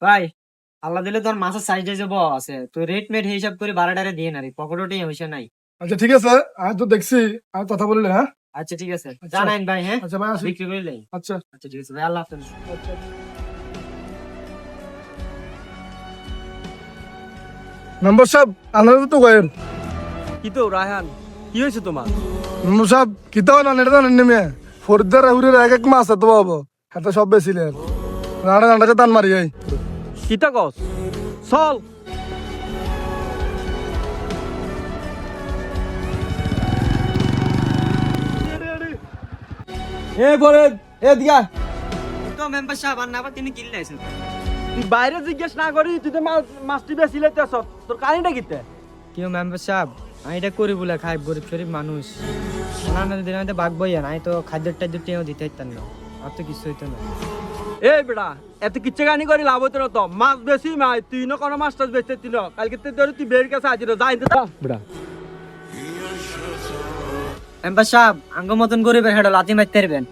ভাই আল্লাহ দিলে তোর মাছের সাইজ যে বড় আছে তো রেট মেট হিসাব করে বারোটারে দিয়ে না রে পকেটে হইছে নাই। আচ্ছা ঠিক আছে, আমি তো দেখছি, আমি কথা বললে। হ্যাঁ আচ্ছা ঠিক আছে আচ্ছা। জানাইন ভাই। হ্যাঁ আচ্ছা ভাই, আসি। বিক্রি করে দেই। আচ্ছা আচ্ছা ঠিক আছে ভাই, আল্লাহ হাফেজ। আচ্ছা। মেম্বার সাহেব, আনারে তো গয়েন। কি তো রায়হান, কি হয়েছে তোমার? মেম্বার সাহেব কিতাও না নেটা জানেন নেমে ফরিদার রাহুরের এক এক মাছ এত পাবো, এত সব বেছিলেন রান্না রান্নাকে টান মারি যাই। কিতা কস? চল। এ বলে এ দিয়া তো মেম্বার সাহেব আর না আবার তিনি কিনলে আছেন। তুই বাইরে জিজ্ঞেস না করি তুই তো মাছটি বেশি লাইতেছ, তোর কাহিনীটা কিতে? কেউ মেম্বার সাহেব আমি এটা করি বলে খাই, গরিব শরীফ মানুষ অন্যান্য দিনের মধ্যে বাঘ বইয়া আমি তো খাদ্যের টাদ্যের টেও দিতে পারতাম না, আর তো কিছু হইতো না। এই বেটা এত কিচ্ছে কাহিনী করি লাভ হইতো না তো, মাছ বেশি মাই তুই না কোনো মাছ টাছ বেচতে তিন কালকে ধরে তুই বের কাছে হাজির যাই বেটা। মেম্বার সাহেব আঙ্গ মতন গরিবের হেডো লাথি মারতে পারবেন,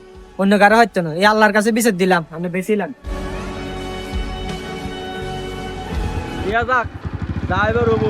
অন্য কারো হইতো না। এই আল্লাহর কাছে বিচার দিলাম, আপনি বেশিলাম। দিয়া যাক যাইবার হবো।